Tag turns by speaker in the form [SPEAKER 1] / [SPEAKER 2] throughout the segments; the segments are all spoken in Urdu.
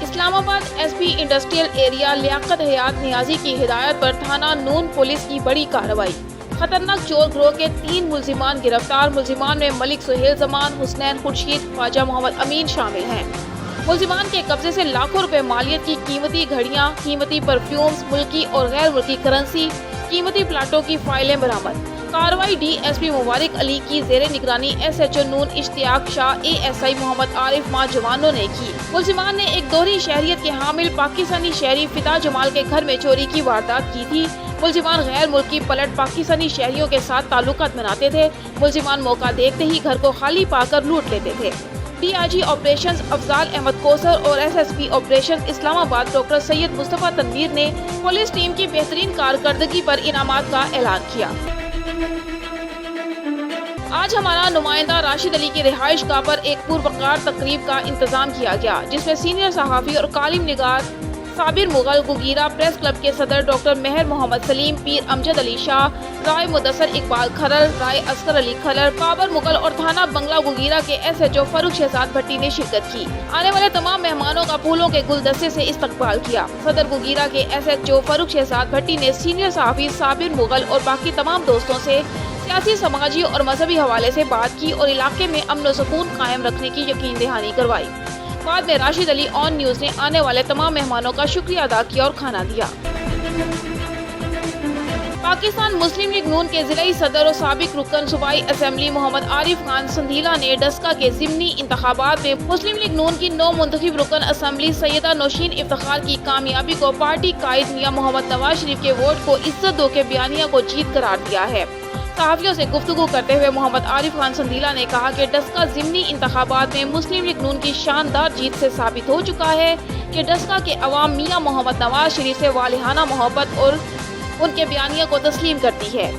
[SPEAKER 1] اسلام آباد ایس پی انڈسٹریل ایریا لیاقت حیات نیازی کی ہدایت پر تھانہ نون پولیس کی بڑی کارروائی۔ خطرناک چور گروہ کے 3 ملزمان گرفتار۔ ملزمان میں ملک سہیل زمان، حسنین خورشید، خواجہ محمد امین شامل ہیں۔ ملزمان کے قبضے سے لاکھوں روپے مالیت کی قیمتی گھڑیاں، قیمتی پرفیومز، ملکی اور غیر ملکی کرنسی، قیمتی پلاٹوں کی فائلیں برآمد۔ کارروائی ڈی ایس پی مبارک علی کی زیر نگرانی S H O Noon Ishtiaq Shah, A S I Muhammad Arif ماں جوانوں نے کی۔ ملزمان نے ایک دوہری شہریت کے حامل پاکستانی شہری فدا جمال کے گھر میں چوری کی واردات کی تھی۔ ملزمان غیر ملکی پلٹ پاکستانی شہریوں کے ساتھ تعلقات بناتے تھے۔ ملزمان موقع دیکھتے ہی گھر کو خالی پا کر لوٹ لیتے تھے۔ D I G operations Afzal Ahmed Kausar اور S S P operations Islamabad doctor سید مصطفیٰ تنویر نے پولیس ٹیم کی بہترین کارکردگی پر انعامات کا اعلان کیا۔ آج ہمارا نمائندہ راشد علی کی رہائش گاہ پر ایک پروقار تقریب کا انتظام کیا گیا، جس میں سینئر صحافی اور کالم نگار صابر مغل، گگیرا پریس کلب کے صدر ڈاکٹر مہر محمد سلیم، پیر امجد علی شاہ، رائے مدثر اقبال کھرر، رائے اصغر علی کھرر، بابر مغل اور تھانہ بنگلہ گگیرا کے ایس ایچ او فاروق شہزاد بھٹی نے شرکت کی۔ آنے والے تمام مہمانوں کا پھولوں کے گلدستے سے استقبال کیا۔ صدر گگیرا کے ایس ایچ او فاروق شہزاد بھٹی نے سینئر صحافی صابر مغل اور باقی تمام دوستوں سے سیاسی، سماجی اور مذہبی حوالے سے بات کی اور علاقے میں امن و سکون قائم رکھنے کی یقین دہانی کروائی۔ بعد میں راشد علی آن نیوز نے آنے والے تمام مہمانوں کا شکریہ ادا کیا اور کھانا دیا۔ پاکستان مسلم لیگ نون کے ضلعی صدر اور سابق رکن صوبائی اسمبلی محمد عارف خان سندھیلا نے ڈسکا کے ضمنی انتخابات میں مسلم لیگ نون کی نو منتخب رکن اسمبلی سیدہ نوشین افتخار کی کامیابی کو پارٹی قائد میاں محمد نواز شریف کے ووٹ کو عزت دو کے بیانیہ کو جیت قرار دیا ہے۔ صحافیوں سے گفتگو کرتے ہوئے محمد عارف خان سندھیلا نے کہا کہ ڈسکا ضمنی انتخابات میں مسلم لیگ نون کی شاندار جیت سے ثابت ہو چکا ہے کہ ڈسکا کے عوام میاں محمد نواز شریف سے والہانہ محبت اور ان کے بیانیہ کو تسلیم کرتی ہے۔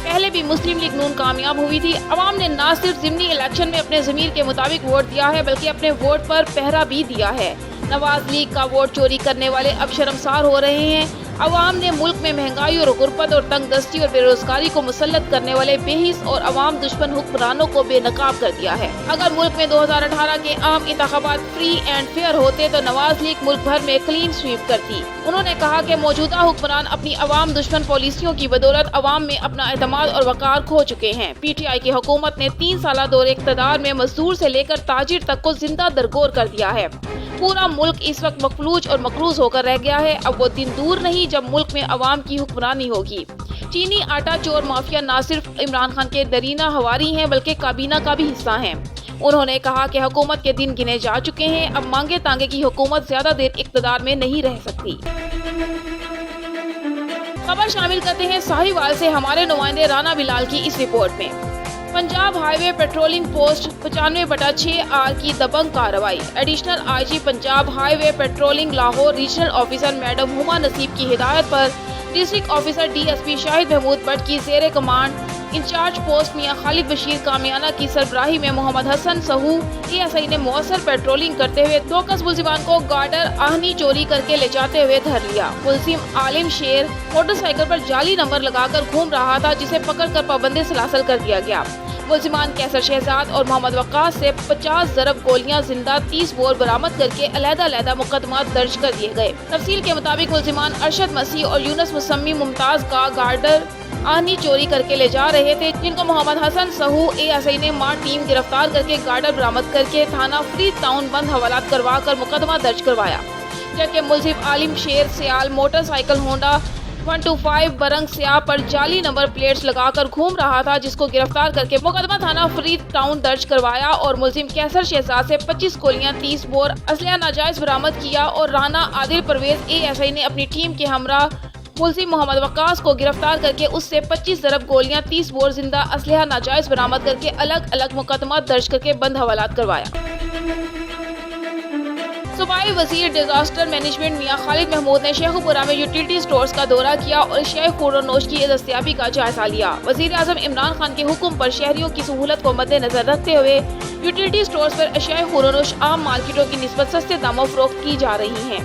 [SPEAKER 1] پہلے بھی مسلم لیگ نون کامیاب ہوئی تھی۔ عوام نے نہ صرف ضمنی الیکشن میں اپنے ضمیر کے مطابق ووٹ دیا ہے بلکہ اپنے ووٹ پر پہرا بھی دیا ہے۔ نواز لیگ کا ووٹ چوری کرنے والے اب شرمسار ہو رہے ہیں۔ عوام نے ملک میں مہنگائی اور غربت اور تنگ دستی اور بے روزگاری کو مسلط کرنے والے بے حس اور عوام دشمن حکمرانوں کو بے نقاب کر دیا ہے۔ اگر ملک میں 2018 کے عام انتخابات فری اینڈ فیئر ہوتے تو نواز لیگ ملک بھر میں کلین سویپ کرتی۔ انہوں نے کہا کہ موجودہ حکمران اپنی عوام دشمن پالیسیوں کی بدولت عوام میں اپنا اعتماد اور وقار کھو چکے ہیں۔ پی ٹی آئی کی حکومت نے 3 سالہ دور اقتدار میں مزدور سے لے کر تاجر تک کو زندہ درگور کر دیا ہے۔ پورا ملک اس وقت مفلوج اور مقروض ہو کر رہ گیا ہے۔ اب وہ دن دور نہیں جب ملک میں عوام کی حکمرانی ہوگی۔ چینی آٹا چور مافیا نہ صرف عمران خان کے درینہ ہواری ہیں بلکہ کابینہ کا بھی حصہ ہیں۔ انہوں نے کہا کہ حکومت کے دن گنے جا چکے ہیں۔ اب مانگے تانگے کی حکومت زیادہ دیر اقتدار میں نہیں رہ سکتی۔ خبر شامل کرتے ہیں ساہیوال سے ہمارے نمائندے رانا بلال کی اس رپورٹ میں۔ Punjab highway patrolling post 95/6 R کی دبنگ کارروائی۔ Additional I G Punjab highway patrolling Lahore regional officer madam Huma Naseeb کی ہدایت پر district officer D S P Shahid Mahmood Butt کی زیر کمانڈ انچارج پوسٹ میاں خالد بشیر کامیانہ کی سربراہی میں محمد حسن سہو اے ایس آئی نے مؤثر پیٹرولنگ کرتے ہوئے 2 کس ملزمان کو گارڈر آہنی چوری کر کے لے جاتے ہوئے دھر لیا۔ ملزم عالم شیر موٹر سائیکل پر جعلی نمبر لگا کر گھوم رہا تھا جسے پکڑ کر پابند سلاسل کر دیا گیا۔ ملزمان کیسر شہزاد اور محمد وقاص سے 50 ضرب گولیاں زندہ 30 بور برآمد کر کے علیحدہ مقدمات درج کر دیے گئے۔ تفصیل کے مطابق ملزمان ارشد مسیح اور یونس مسمی ممتاز کا گارڈر آہنی چوری کر کے لے جا رہے تھے، جن کو محمد حسن سہو اے ایس آئی نے ماں ٹیم گرفتار کر کے گارڈر برآمد کر کے تھانہ فرید ٹاؤن بند حوالات کروا کر مقدمہ درج کروایا، جبکہ ملزم عالم شیر سیال موٹر سائیکل ہونڈا 125 برنگ سیاہ پر جعلی نمبر پلیٹس لگا کر گھوم رہا تھا، جس کو گرفتار کر کے مقدمہ تھانہ فرید ٹاؤن درج کروایا اور ملزم کیسر شہزاد سے 25 گولیاں 30 بور اسلحہ ناجائز برآمد کیا اور رانا عادل پرویز اے ایس آئی نے اپنی ٹیم کے ہمراہ ملزم محمد وقاص کو گرفتار کر کے اس سے 25 ضرب گولیاں 30 بور زندہ اسلحہ ناجائز برآمد کر کے الگ الگ مقدمات درج کر کے بند حوالات کروایا۔ صوبائی وزیر ڈیزاسٹر مینجمنٹ میاں خالد محمود نے شیخو پورہ میں یوٹیلیٹی سٹورز کا دورہ کیا اور اشیاء خور و نوش کی دستیابی کا جائزہ لیا۔ وزیر اعظم عمران خان کے حکم پر شہریوں کی سہولت کو مد نظر رکھتے ہوئے یوٹیلیٹی سٹورز پر اشیاء خور و نوش عام مارکیٹوں کی نسبت سستے داموں فروخت کی جا رہی ہیں۔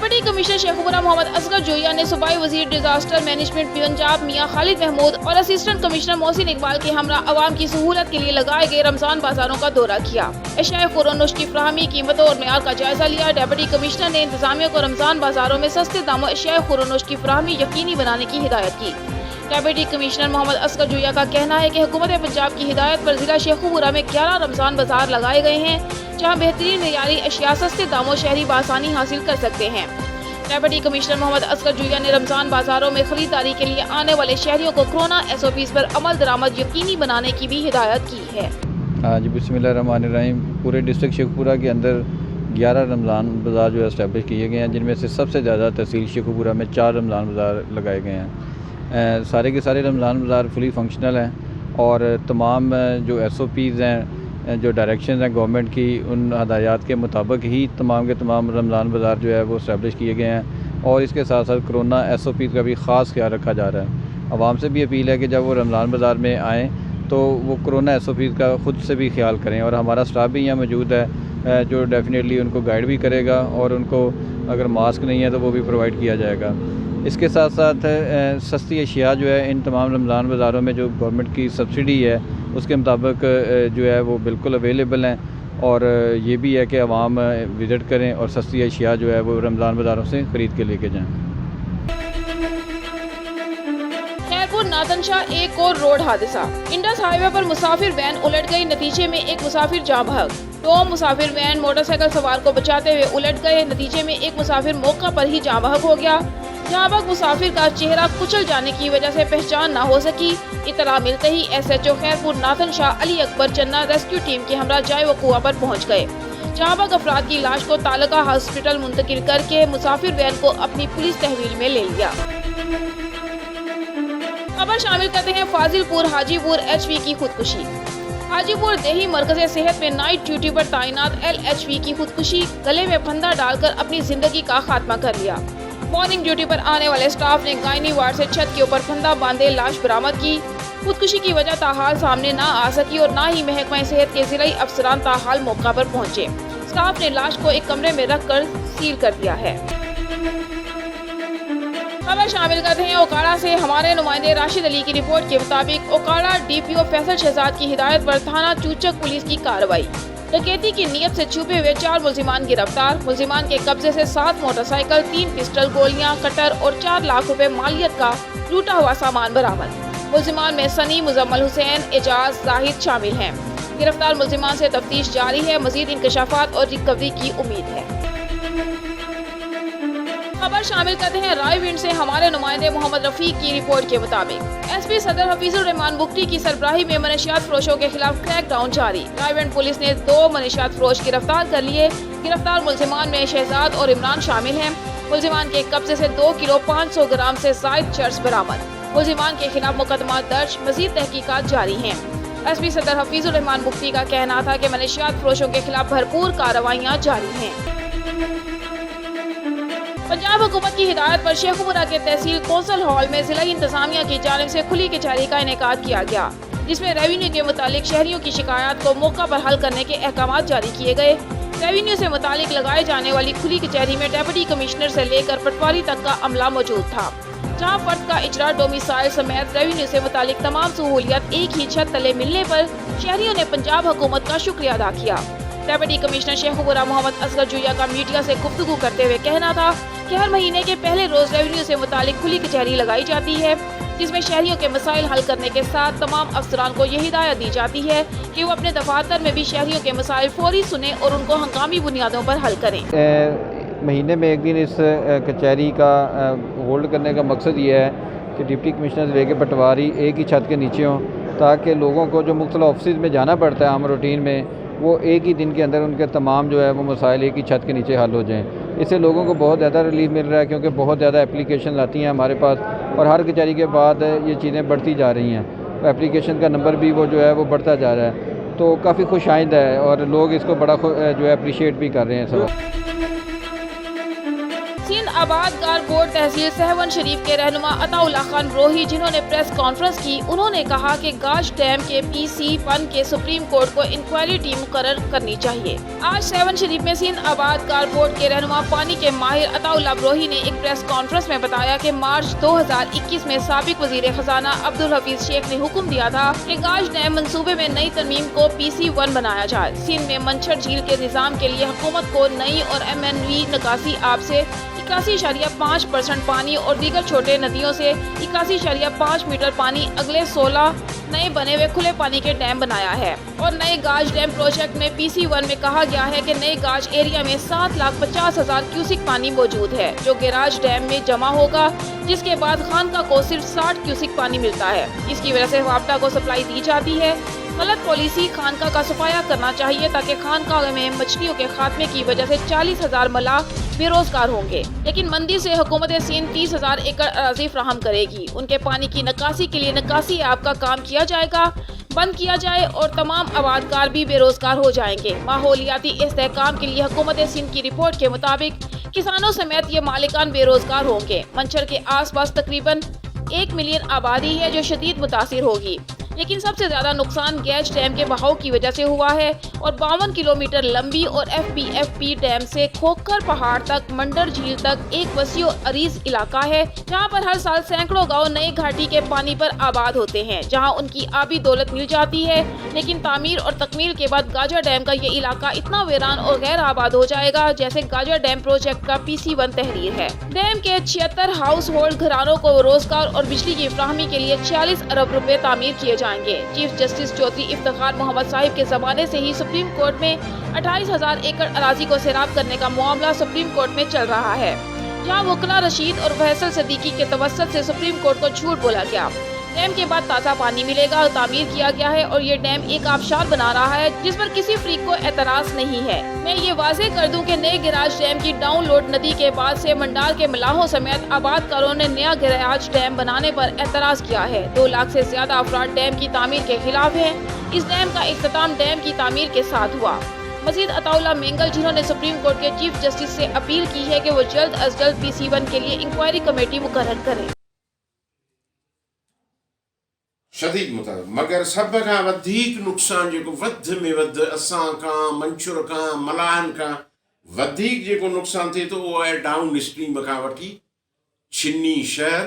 [SPEAKER 1] ڈپٹی کمشنر شیخوپورہ محمد اصغر جویا نے صوبائی وزیر ڈیزاسٹر مینجمنٹ پنجاب میاں خالد محمود اور اسسٹنٹ کمشنر محسن اقبال کے ہمراہ عوام کی سہولت کے لیے لگائے گئے رمضان بازاروں کا دورہ کیا۔ اشیاء خورونوش کی فراہمی، قیمتوں اور معیار کا جائزہ لیا۔ ڈپٹی کمشنر نے انتظامیہ کو رمضان بازاروں میں سستے داموں اشیاء خورونوش کی فراہمی یقینی بنانے کی ہدایت کی۔ ڈپٹی کمشنر محمد اصغر جویا کا کہنا ہے کہ حکومت پنجاب کی ہدایت پر ضلع شیخوپورہ میں 11 رمضان بازار لگائے گئے ہیں، جہاں بہترین معیاری اشیاء سستے داموں شہری بآسانی حاصل کر سکتے ہیں۔ ڈپٹی کمشنر محمد اصغر جویا نے رمضان بازاروں میں خریداری کے لیے آنے والے شہریوں کو کورونا SOPs پر عمل درآمد یقینی بنانے کی بھی ہدایت کی ہے۔
[SPEAKER 2] جی بسم اللہ الرحمن الرحیم۔ پورے ڈسٹرکٹ شیخوپورہ کے اندر 11 رمضان بازار جو ہے اسٹیبلش کیے گئے ہیں، جن میں سے سب سے زیادہ تحصیل شیخوپورہ میں 4 رمضان بازار لگائے گئے ہیں۔ سارے کے سارے رمضان بازار فلی فنکشنل ہیں اور تمام جو SOPs ہیں، جو ڈائریکشنز ہیں گورنمنٹ کی، ان ہدایات کے مطابق ہی تمام کے تمام رمضان بازار جو ہے وہ اسٹیبلش کیے گئے ہیں، اور اس کے ساتھ ساتھ کرونا SOPs کا بھی خاص خیال رکھا جا رہا ہے۔ عوام سے بھی اپیل ہے کہ جب وہ رمضان بازار میں آئیں تو وہ کرونا SOPs کا خود سے بھی خیال کریں، اور ہمارا سٹاف بھی یہاں موجود ہے جو ڈیفینیٹلی ان کو گائیڈ بھی کرے گا، اور ان کو اگر ماسک نہیں ہے تو وہ بھی پرووائڈ کیا جائے گا۔ اس کے ساتھ ساتھ سستی اشیاء جو ہے ان تمام رمضان بازاروں میں جو گورنمنٹ کی سبسڈی ہے اس کے مطابق جو ہے وہ بالکل اویلیبل ہیں، اور یہ بھی ہے کہ عوام وزٹ کریں اور سستی اشیاء جو ہے وہ رمضان بازاروں سے خرید کے لے کے جائیں۔
[SPEAKER 1] خیرپور ناتن شاہ ایک اور روڈ حادثہ۔ انڈس ہائی وے پر مسافر وین الٹ گئی، نتیجے میں ایک مسافر جاں بحق۔ 2 مسافر وین موٹر سائیکل سوار کو بچاتے ہوئے الٹ گئے، نتیجے میں ایک مسافر موقع پر ہی جاں بحق ہو گیا۔ جاں بحق مسافر کا چہرہ کچل جانے کی وجہ سے پہچان نہ ہو سکی۔ اطلاع ملتے ہی SHO خیرپور ناتن شاہ علی اکبر چنہ ریسکیو ٹیم کے ہمراہ جائے وقوع پر پہنچ گئے۔ جاں بحق افراد کی لاش کو تعلقہ ہاسپٹل منتقل کر کے مسافر وین کو اپنی پولیس تحویل میں لے لیا۔ خبر شامل کرتے ہیں فاضل پور حاجی پور HV کی خودکشی۔ حاجی پور دیہی مرکز صحت میں نائٹ ڈیوٹی پر تعینات LHV کی خودکشی، گلے میں پھندا ڈال کر اپنی زندگی کا خاتمہ کر لیا۔ مارننگ ڈیوٹی پر آنے والے سٹاف نے گائنی وارڈ سے چھت کے اوپر پھندا باندھے لاش برآمد کی۔ خودکشی کی وجہ تاحال سامنے نہ آ سکی اور نہ ہی محکمہ صحت کے ضلعی افسران تاحال موقع پر پہنچے۔ سٹاف نے لاش کو ایک کمرے میں رکھ کر سیل کر دیا ہے۔ خبر شامل کرتے ہیں اوکاڑا سے۔ ہمارے نمائندے راشد علی کی رپورٹ کے مطابق اوکاڑا DPO فیصل شہزاد کی ہدایت پر تھانہ چوچک پولیس کی کارروائی۔ ڈکیتی کی نیت سے چھپے ہوئے 4 ملزمان گرفتار۔ ملزمان کے قبضے سے 7 موٹر سائیکل، 3 پسٹل، گولیاں، کٹر اور 4 لاکھ روپے مالیت کا لوٹا ہوا سامان برآمد۔ ملزمان میں سنی، مزمل حسین، اعجاز، زاہد شامل ہیں۔ گرفتار ملزمان سے تفتیش جاری ہے، مزید انکشافات اور ریکوری کی امید ہے۔ خبر شامل کرتے ہیں رائے ونڈ سے۔ ہمارے نمائندے محمد رفیق کی رپورٹ کے مطابق SP صدر حفیظ الرحمان بگٹی کی سربراہی میں منشیات فروشوں کے خلاف کریک ڈاؤن جاری۔ رائے ونڈ پولیس نے 2 منشیات فروش گرفتار کر لیے۔ گرفتار ملزمان میں شہزاد اور عمران شامل ہیں۔ ملزمان کے قبضے سے 2 کلو 500 گرام سے زائد چرس برآمد۔ ملزمان کے خلاف مقدمات درج، مزید تحقیقات جاری ہیں۔ SP صدر حفیظ الرحمان بگٹی کا کہنا تھا کہ منشیات فروشوں کے خلاف بھرپور کارروائیاں جاری ہیں۔ پنجاب حکومت کی ہدایت پر شیخوپورہ کے تحصیل کونسل ہال میں ضلعی انتظامیہ کی جانب سے کھلی کچہری کا انعقاد کیا گیا، جس میں ریونیو کے متعلق شہریوں کی شکایات کو موقع پر حل کرنے کے احکامات جاری کیے گئے۔ ریونیو سے متعلق لگائے جانے والی کھلی کچہری میں ڈپٹی کمشنر سے لے کر پٹواری تک کا عملہ موجود تھا، جہاں فرد کا اجرا، ڈومیسائل سمیت ریونیو سے متعلق تمام سہولیات ایک ہی چھت تلے ملنے پر شہریوں نے پنجاب حکومت کا شکریہ ادا کیا۔ ڈپٹی کمشنر شیخوپورہ محمد اصغر جویا کا میڈیا سے گفتگو کرتے ہوئے کہنا تھا کہ ہر مہینے کے پہلے روز ریونیو سے متعلق کھلی کچہری لگائی جاتی ہے، جس میں شہریوں کے مسائل حل کرنے کے ساتھ تمام افسران کو یہ ہدایت دی جاتی ہے کہ وہ اپنے دفاتر میں بھی شہریوں کے مسائل فوری سنیں اور ان کو ہنگامی بنیادوں پر حل کریں۔
[SPEAKER 2] مہینے میں ایک دن اس کچہری کا ہولڈ کرنے کا مقصد یہ ہے کہ ڈپٹی کمشنر سے لے کے پٹواری ایک ہی چھت کے نیچے ہوں، تاکہ لوگوں کو جو مختلف آفسز میں جانا پڑتا ہے عام روٹین میں، وہ ایک ہی دن کے اندر ان کے تمام جو ہے وہ مسائل ایک ہی چھت کے نیچے حل ہو جائیں۔ اس سے لوگوں کو بہت زیادہ ریلیف مل رہا ہے، کیونکہ بہت زیادہ اپلیکیشن آتی ہیں ہمارے پاس، اور ہر کچہری کے بعد یہ چیزیں بڑھتی جا رہی ہیں، اپلیکیشن کا نمبر بھی وہ جو ہے وہ بڑھتا جا رہا ہے، تو کافی خوش آئند ہے اور لوگ اس کو بڑا جو ہے اپریشیٹ بھی کر رہے ہیں سب۔
[SPEAKER 1] سندھ آباد کار بورڈ تحصیل سہون شریف کے رہنما عطا اللہ خان بروہی جنہوں نے پریس کانفرنس کی، انہوں نے کہا کہ گاش ڈیم کے PC-1 کے سپریم کورٹ کو انکوائری ٹیم مقرر کرنی چاہیے۔ آج سہون شریف میں سندھ آباد کار بورڈ کے رہنما پانی کے ماہر عطا اللہ بروہی نے ایک پریس کانفرنس میں بتایا کہ مارچ 2021 میں سابق وزیر خزانہ عبدالحفیظ شیخ نے حکم دیا تھا کہ گاش ڈیم منصوبے میں نئی ترمیم کو PC-1 بنایا جائے۔ سندھ میں منچھر جھیل کے نظام کے لیے حکومت کو نئی اور MNV نکاسی آب سے 81.5% پانی اور دیگر چھوٹے ندیوں سے 81.5 میٹر پانی اگلے 16 نئے بنے ہوئے کھلے پانی کے ڈیم بنایا ہے، اور نئے گاج ڈیم پروجیکٹ میں PC-1 میں کہا گیا ہے کہ نئے گاج ایریا میں 7,50,000 کیوسک پانی موجود ہے جو گیراج ڈیم میں جمع ہوگا، جس کے بعد خانقاہ کو صرف 60 کیوسک پانی ملتا ہے۔ اس کی وجہ سے وابڈا کو سپلائی دی جاتی ہے۔ غلط پالیسی خانقاہ کا صفایا کرنا چاہیے تاکہ خانقاہ میں مچھلیوں کے خاتمے کی وجہ سے 40,000 ملاح بے روزگار ہوں گے، لیکن مندی سے حکومت سندھ 30,000 ایکڑ اراضی فراہم کرے گی۔ ان کے پانی کی نکاسی کے لیے نکاسی آب کا کام کیا جائے گا، بند کیا جائے اور تمام آباد کار بھی بے روزگار ہو جائیں گے۔ ماحولیاتی استحکام کے لیے حکومت سندھ کی رپورٹ کے مطابق کسانوں سمیت یہ مالکان بے روزگار ہوں گے۔ منچھر کے آس پاس تقریباً 1 ملین آبادی ہے جو شدید متاثر ہوگی، لیکن سب سے زیادہ نقصان گیج ڈیم کے بہاؤ کی وجہ سے ہوا ہے، اور 52 کلومیٹر لمبی اور FBFP ڈیم سے کھوکھر پہاڑ تک منڈر جھیل تک ایک وسیع و عریض علاقہ ہے جہاں پر ہر سال سینکڑوں گاؤں نئے گھاٹی کے پانی پر آباد ہوتے ہیں، جہاں ان کی آبی دولت مل جاتی ہے، لیکن تعمیر اور تکمیل کے بعد گاجا ڈیم کا یہ علاقہ اتنا ویران اور غیر آباد ہو جائے گا جیسے گاجا ڈیم پروجیکٹ کا PC-1 تحریر ہے۔ ڈیم کے 76 ہاؤس ہولڈ گھرانوں کو روزگار اور بجلی کی فراہمی کے لیے 46 ارب روپے تعمیر کیے جائیں گے۔ چیف جسٹس چودھری افتخار محمد صاحب کے زمانے سے ہی سپریم کورٹ میں 28,000 ایکڑ اراضی کو سیراب کرنے کا معاملہ سپریم کورٹ میں چل رہا ہے، جہاں وکلا رشید اور فیصل صدیقی کے توسط سے سپریم کورٹ کو جھوٹ بولا گیا۔ ڈیم کے بعد تازہ پانی ملے گا، تعمیر کیا گیا ہے اور یہ ڈیم ایک آبشار بنا رہا ہے جس پر کسی فریق کو اعتراض نہیں ہے۔ میں یہ واضح کر دوں کہ نئے گراج ڈیم کی ڈاؤن لوڈ ندی کے بعد سے منڈار کے ملاحوں سمیت آباد کاروں نے نیا گراج ڈیم بنانے پر اعتراض کیا ہے۔ 2 لاکھ سے زیادہ افراد ڈیم کی تعمیر کے خلاف ہیں۔ اس ڈیم کا اختتام ڈیم کی تعمیر کے ساتھ ہوا۔ مزید عطا اللہ مینگل جنہوں نے سپریم کورٹ کے چیف جسٹس سے اپیل کی ہے کہ وہ جلد از جلد PC-1 کے لیے انکوائری کمیٹی مقرر کریں۔
[SPEAKER 3] شدید مطالب مگر سب کا ودیک نقصان جو ود میں ود اساں کا منچر کا ملان کا ودیک جو نقصان تھے تو وہ ہے ڈاؤن اسٹریم کا وٹی چھنی شہر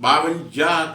[SPEAKER 3] 52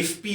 [SPEAKER 3] FP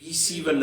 [SPEAKER 3] PC-1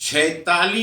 [SPEAKER 3] 46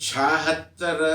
[SPEAKER 3] 76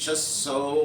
[SPEAKER 3] 600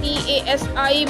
[SPEAKER 1] TASI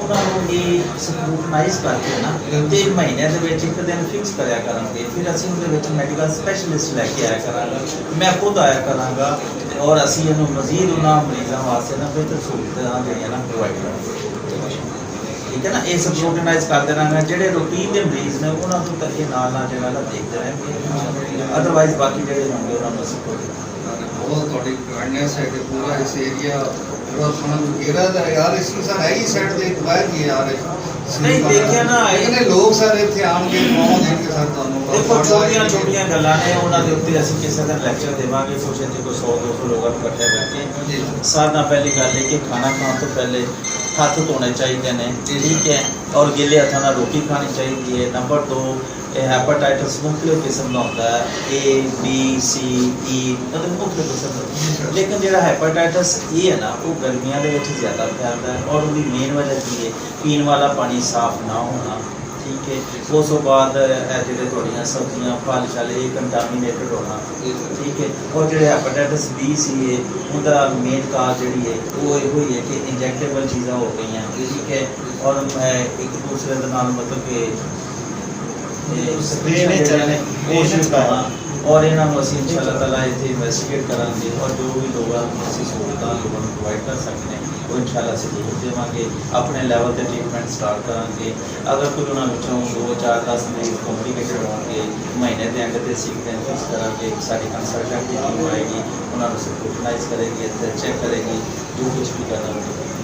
[SPEAKER 4] ਉਹਨਾਂ ਨੂੰ ਇਹ ਸਕਰੂਟਨਾਈਜ਼ ਕਰਕੇ ਨਾ ਤੇ ਮਹੀਨੇ ਦੇ ਵਿੱਚ ਇੱਕ ਦਿਨ ਫਿਕਸ ਕਰਿਆ ਕਰਾਂਗੇ। ਫਿਰ ਅਸੀਂ ਉਹਦੇ ਵਿੱਚ ਮੈਡੀਕਲ ਸਪੈਸ਼ਲਿਸਟ ਲੈ ਕੇ ਆਇਆ ਕਰਾਂਗੇ, ਮੈਂ ਖੁਦ ਆਇਆ ਕਰਾਂਗਾ ਔਰ ਅਸੀਂ ਇਹਨੂੰ ਮਜ਼ੀਦ ਉਹਨਾਂ ਮਰੀਜ਼ਾਂ ਵਾਸਤੇ ਨਾ ਬਿਹਤਰ ਸਹੂਲਤਾਂ ਜਿਹੜੀਆਂ ਨਾ ਪ੍ਰੋਵਾਈਡ ਕਰਾਂਗੇ। ਠੀਕ ਹੈ ਨਾ, ਇਹ ਸਭ ਆਰਗੇਨਾਈਜ਼ ਕਰਦੇ ਰਹਾਂਗੇ। ਜਿਹੜੇ ਰੂਟੀਨ ਦੇ ਮਰੀਜ਼ ਨੇ ਉਹਨਾਂ ਨੂੰ ਤਾਂ ਇਹ ਨਾਲ ਜਿਹੜਾ ਨਾ ਦੇਖਦੇ ਰਹਿਣਗੇ, ਅਦਰਵਾਈਜ਼ ਬਾਕੀ ਜਿਹੜੇ ਹੋਣਗੇ ਉਹਨਾਂ ਨੂੰ ਅਸੀਂ ਕੋਈ
[SPEAKER 5] ਬਹੁਤ ਤੁਹਾਡੀ ਕਾਈਂਡਨੈਸ ਹੈ ਕਿ ਪੂਰਾ ਇਸ ਏਰੀਆ ਪੂਰਾ ਸੁਣਨ ਇਹਦਾ ਤਾਂ ਯਾਰ ਇਸ ਨੂੰ ਸਰ ਹੈ ਹੀ ਸਾਈਡ ਤੇ ਬਾਹਰ ਕੀ ਯਾਰ
[SPEAKER 4] ਨਹੀਂ ਦੇਖਿਆ ਨਾ
[SPEAKER 5] ਇਹਨੇ ਲੋਕ ਸਾਰੇ ਇੱਥੇ ਆਣ ਕੇ ਮੌਨ ਦੇਣਗੇ ਸਰ ਤੁਹਾਨੂੰ।
[SPEAKER 4] ਦੇਖੋ ਛੋਟੀਆਂ ਗੱਲਾਂ ਨੇ, ਉਹਨਾਂ ਦੇ ਉੱਤੇ ਅਸੀਂ ਕਿਸੇ ਦਿਨ ਲੈਕਚਰ ਦੇਵਾਂਗੇ। ਕੁਛ ਇੱਥੇ ਕੋਈ 100-200 ਲੋਕਾਂ ਨੂੰ ਇਕੱਠੇ ਕਰਕੇ ਸਾਰਿਆਂ ਨਾਲ ਪਹਿਲੀ ਗੱਲ ਹੈ ਕਿ ਖਾਣਾ ਖਾਣ ਤੋਂ ਪਹਿਲੇ ਹੱਥ ਧੋਣੇ ਚਾਹੀਦੇ ਨੇ, ਠੀਕ ਹੈ, ਔਰ ਗਿੱਲੇ ਹੱਥਾਂ ਨਾਲ ਰੋਟੀ ਖਾਣੀ ਚਾਹੀਦੀ ਹੈ। ਨੰਬਰ 2, ਇਹ ਹੈਪਾਟਾਈਟਸ ਮੁਖਤਲਿਫ ਕਿਸਮ ਦਾ ਹੁੰਦਾ ਹੈ, A B C E ਮਤਲਬ ਮੁਖਤਲਿਫ ਕਿਸਮ ਦਾ। ਲੇਕਿਨ ਜਿਹੜਾ ਹੈਪਾਟਾਈਟਸ E ਹੈ ਨਾ, ਉਹ ਗਰਮੀਆਂ ਦੇ ਵਿੱਚ ਜ਼ਿਆਦਾ ਫੈਲਦਾ ਹੈ ਔਰ ਉਹਦੀ ਮੇਨ ਵਜ੍ਹਾ ਕੀ ਹੈ, ਪੀਣ ਵਾਲਾ ਪਾਣੀ ਸਾਫ਼ ਨਾ ਹੋਣਾ, ਠੀਕ ਹੈ। ਉਸ ਤੋਂ ਬਾਅਦ ਇਹ ਜਿਹੜੇ ਤੁਹਾਡੀਆਂ ਸਬਜ਼ੀਆਂ ਫਲ ਛਲ ਇਹ ਕੰਟਾਮੀਨੇਟਡ ਹੋਣਾ, ਠੀਕ ਹੈ। ਔਰ ਜਿਹੜੇ ਹੈਪਾਟਾਈਟਸ B C ਹੈ ਉਹਦਾ ਮੇਨ ਕਾਜ਼ ਜਿਹੜੀ ਹੈ ਉਹ ਇਹੋ ਹੀ ਹੈ ਕਿ ਇੰਜੈਕਟੇਬਲ ਚੀਜ਼ਾਂ ਹੋ ਗਈਆਂ, ਠੀਕ ਹੈ, ਔਰ ਇੱਕ ਦੂਸਰੇ ਦੇ ਨਾਲ ਮਤਲਬ ਕਿ ਸਪਰੇਅ ਨੇ ਚੱਲਣੇ ਕੋਸ਼ਿਸ਼ ਕਰਨਾ। ਔਰ ਇਹਨਾਂ ਨੂੰ ਅਸੀਂ ਇਨਸ਼ਾਅੱਲਾ ਤਾਲਾ ਇੱਥੇ ਇਨਵੈਸਟੀਗੇਟ ਕਰਾਂਗੇ ਔਰ ਜੋ ਵੀ ਲੋਕਾਂ ਨੂੰ ਅਸੀਂ ਸਹੂਲਤਾਂ ਲੋਕਾਂ ਨੂੰ ਪ੍ਰੋਵਾਈਡ ਕਰ ਸਕਦੇ ਹਾਂ ਉਹ ਇਨਸ਼ਾਅੱਲਾ ਅਸੀਂ ਜ਼ਰੂਰ ਦੇਵਾਂਗੇ। ਆਪਣੇ ਲੈਵਲ 'ਤੇ ਟ੍ਰੀਟਮੈਂਟ ਸਟਾਰਟ ਕਰਾਂਗੇ। ਅਗਰ ਕੋਈ ਉਹਨਾਂ ਵਿੱਚੋਂ 2-4-10 ਮਰੀਜ਼ ਕੰਪਲੀਕੇਟਡ ਹੋਣਗੇ, ਮਹੀਨੇ ਦੇ ਐਂਡ 'ਤੇ ਅਸੀਂ ਦਿਨ ਫਿਕਸ ਕਰਾਂਗੇ। ਸਾਡੀ ਕੰਸਲਟੈਂਟ ਟੀਮ ਆਏਗੀ, ਉਹਨਾਂ ਨੂੰ ਸਕਰੂਟਨਾਈਜ਼ ਕਰੇਗੀ, ਇੱਥੇ ਚੈੱਕ ਕਰੇਗੀ, ਜੋ ਕੁਛ ਵੀ ਕਰਨਾ ਹੋਵੇ।